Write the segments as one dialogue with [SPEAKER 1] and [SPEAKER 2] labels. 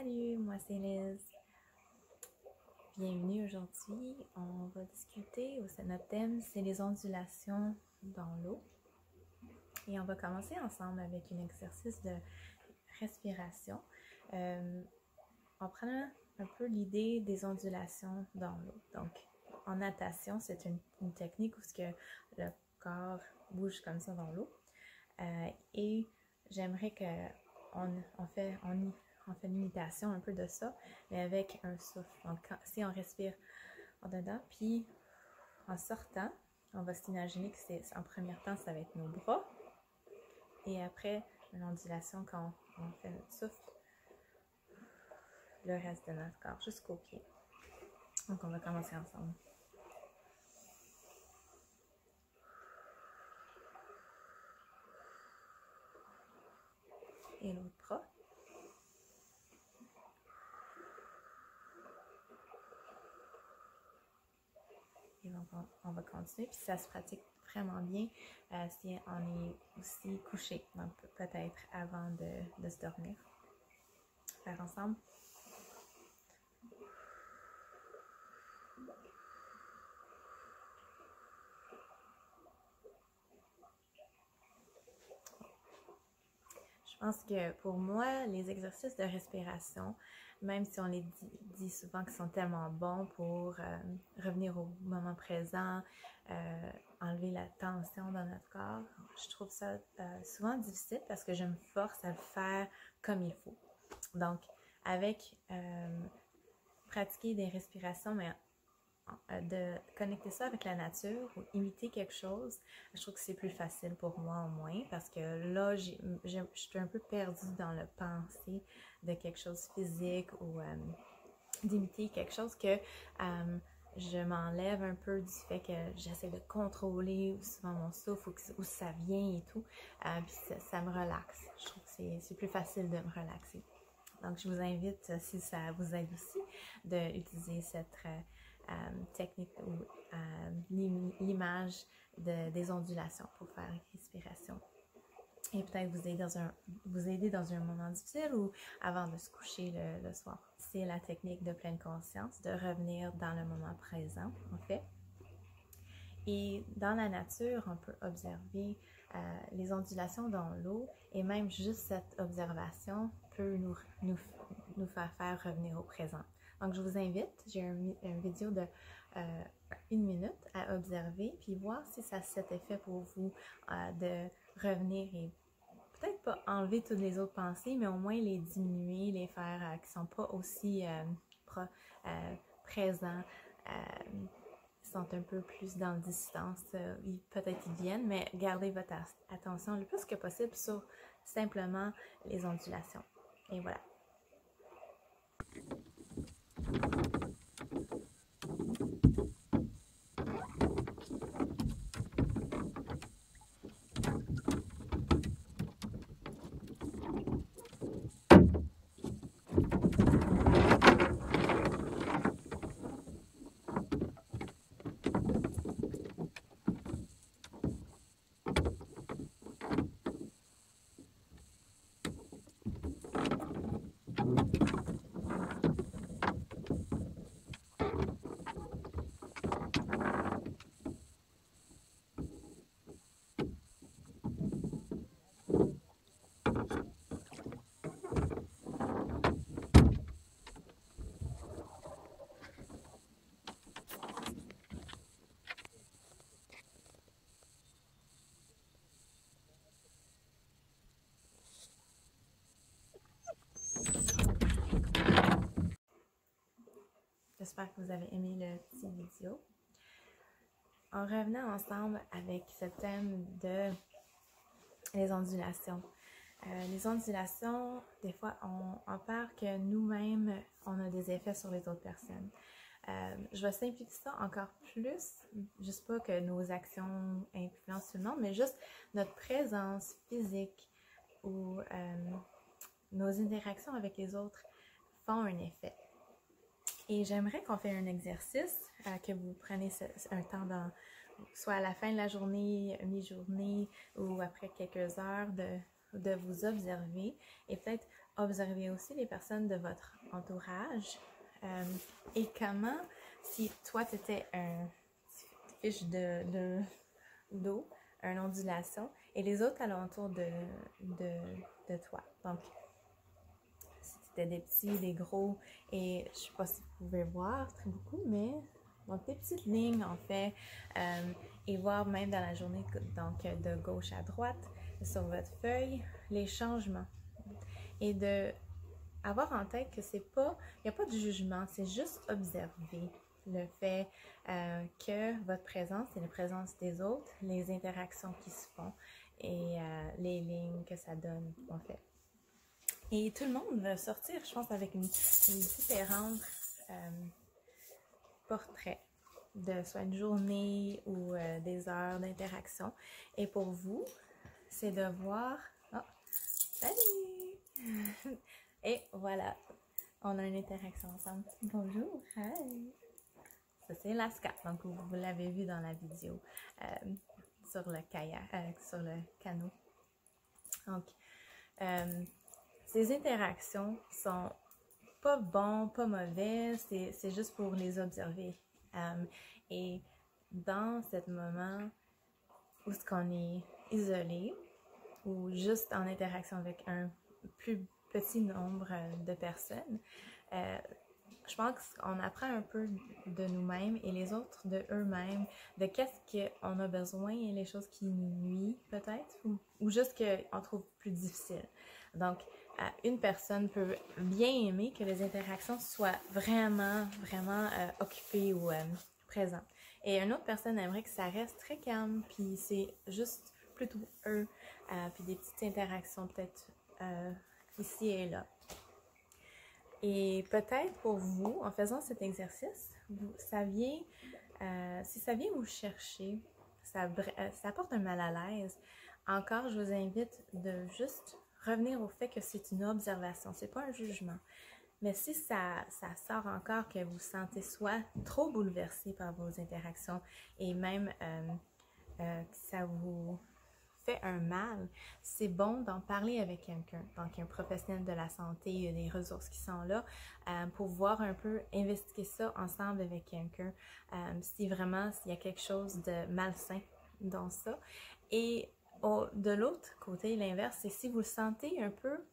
[SPEAKER 1] Salut, moi c'est Liz. Bienvenue aujourd'hui. On va discuter, notre thème c'est les ondulations dans l'eau. Et on va commencer ensemble avec un exercice de respiration. En prenant un peu l'idée des ondulations dans l'eau. Donc, en natation, c'est une technique où le corps bouge comme ça dans l'eau. Et j'aimerais qu'on fait l'imitation un peu de ça, mais avec un souffle. Donc, si on respire en dedans, puis en sortant, on va s'imaginer que en premier temps, ça va être nos bras. Et après, une ondulation quand on fait notre souffle, le reste de notre corps jusqu'aux pieds. Donc, on va commencer ensemble. Et l'autre bras. Et on va continuer. Puis ça se pratique vraiment bien si on est aussi couché. Donc peut-être avant de se dormir. Faire ensemble. Je pense que pour moi, les exercices de respiration, même si on les dit souvent qu'ils sont tellement bons pour revenir au moment présent, enlever la tension dans notre corps, je trouve ça souvent difficile parce que je me force à le faire comme il faut. Donc, avec pratiquer des respirations, mais de connecter ça avec la nature ou imiter quelque chose, je trouve que c'est plus facile pour moi au moins parce que là, je suis un peu perdue dans le penser de quelque chose physique ou d'imiter quelque chose que je m'enlève un peu du fait que j'essaie de contrôler souvent mon souffle où ça vient et tout, puis ça me relaxe. Je trouve que c'est plus facile de me relaxer. Donc, je vous invite, si ça vous aide aussi, d'utiliser cette technique ou l'image des ondulations pour faire une respiration. Et peut-être vous aider dans un moment difficile ou avant de se coucher le soir. C'est la technique de pleine conscience, de revenir dans le moment présent, en fait. Et dans la nature, on peut observer les ondulations dans l'eau et même juste cette observation peut nous faire revenir au présent. Donc, je vous invite, j'ai une vidéo de 1 minute à observer puis voir si ça a cet effet pour vous de revenir et peut-être pas enlever toutes les autres pensées, mais au moins les diminuer, les faire qui ne sont pas aussi présents, sont un peu plus dans la distance. Peut-être ils viennent, mais gardez votre attention le plus que possible sur simplement les ondulations. Et voilà. J'espère que vous avez aimé le petit vidéo. En revenant ensemble avec ce thème de les ondulations. Les ondulations, des fois, on peur que nous-mêmes, on a des effets sur les autres personnes. Je vais simplifier ça encore plus, juste pas que nos actions influencent tout le monde, mais juste notre présence physique ou nos interactions avec les autres font un effet. Et j'aimerais qu'on fasse un exercice, que vous preniez un temps soit à la fin de la journée, mi-journée ou après quelques heures de vous observer et peut-être observez aussi les personnes de votre entourage et comment, si toi tu étais un fiche d'eau, une ondulation, et les autres alentours de toi. Donc, si c'était des petits, des gros, et je ne sais pas si vous pouvez voir très beaucoup, mais donc des petites lignes en fait, et voir même dans la journée, donc de gauche à droite, sur votre feuille, les changements. Et de avoir en tête que c'est pas, il n'y a pas de jugement, c'est juste observer le fait que votre présence et la présence des autres, les interactions qui se font et les lignes que ça donne en fait. Et tout le monde va sortir, je pense, avec une différente portrait de soit une journée ou des heures d'interaction. Et pour vous, c'est de voir... Oh, salut! Et voilà, on a une interaction ensemble. Bonjour, hi! Ça, c'est Laska, donc vous l'avez vu dans la vidéo sur le kayak, sur le canot. Donc, ces interactions sont pas bonnes, pas mauvaises, c'est juste pour les observer. Et dans ce moment où est-ce qu'on est isolé ou juste en interaction avec un plus petit nombre de personnes, je pense qu'on apprend un peu de nous-mêmes et les autres de eux-mêmes, de qu'est-ce qu'on a besoin et les choses qui nous nuisent peut-être, ou juste qu'on trouve plus difficile. Donc, une personne peut bien aimer que les interactions soient vraiment occupées ou présentes. Et une autre personne aimerait que ça reste très calme, puis c'est juste plutôt eux, puis des petites interactions peut-être ici et là. Et peut-être pour vous, en faisant cet exercice, ça vient, si ça vient vous chercher, ça apporte un mal à l'aise, encore je vous invite de juste revenir au fait que c'est une observation, c'est pas un jugement. Mais si ça sort encore que vous sentez soit trop bouleversé par vos interactions et même que ça vous fait un mal, c'est bon d'en parler avec quelqu'un, donc un professionnel de la santé, il y a des ressources qui sont là pour voir un peu, investiguer ça ensemble avec quelqu'un, si vraiment s'il y a quelque chose de malsain dans ça. Et de l'autre côté, l'inverse, c'est si vous le sentez un peu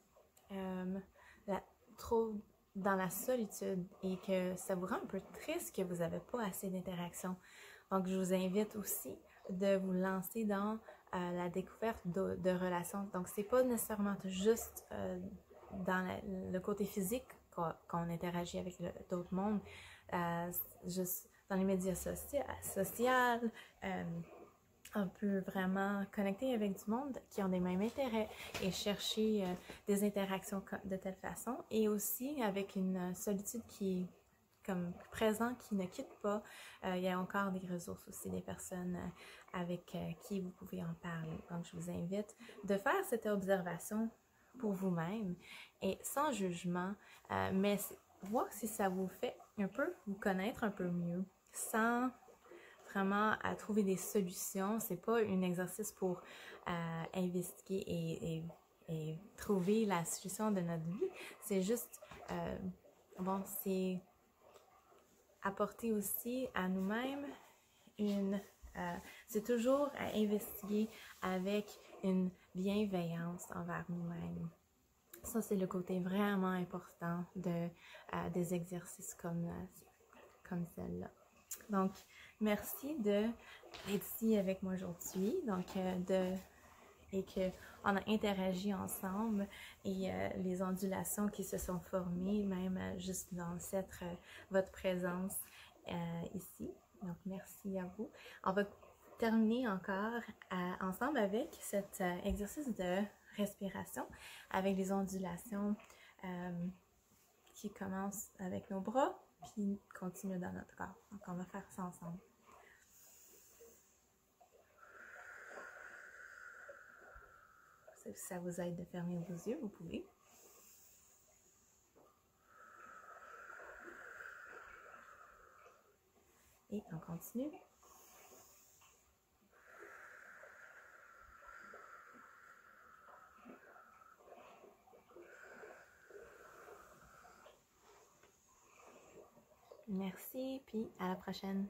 [SPEAKER 1] trop dans la solitude et que ça vous rend un peu triste que vous n'avez pas assez d'interaction. Donc, je vous invite aussi de vous lancer dans la découverte de relations. Donc, c'est pas nécessairement juste dans le côté physique qu'on interagit avec d'autres mondes, juste dans les médias sociaux, on peut vraiment connecter avec du monde qui ont des mêmes intérêts et chercher des interactions de telle façon, et aussi avec une solitude qui est comme présent, qui ne quitte pas. Il y a encore des ressources aussi, des personnes avec qui vous pouvez en parler. Donc, je vous invite de faire cette observation pour vous-même et sans jugement, mais voir si ça vous fait un peu vous connaître un peu mieux, sans vraiment à trouver des solutions. C'est pas un exercice pour investiguer et trouver la solution de notre vie. C'est juste, bon, c'est apporter aussi à nous-mêmes c'est toujours à investiguer avec une bienveillance envers nous-mêmes. Ça, c'est le côté vraiment important des exercices comme celle-là. Donc, merci d'être ici avec moi aujourd'hui. Donc, et qu'on a interagi ensemble et les ondulations qui se sont formées, même juste dans votre présence ici. Donc, merci à vous. On va terminer encore ensemble avec cet exercice de respiration avec les ondulations qui commencent avec nos bras puis continuent dans notre corps. Donc, on va faire ça ensemble. Si ça vous aide de fermer vos yeux, vous pouvez. Et on continue. Merci, puis à la prochaine.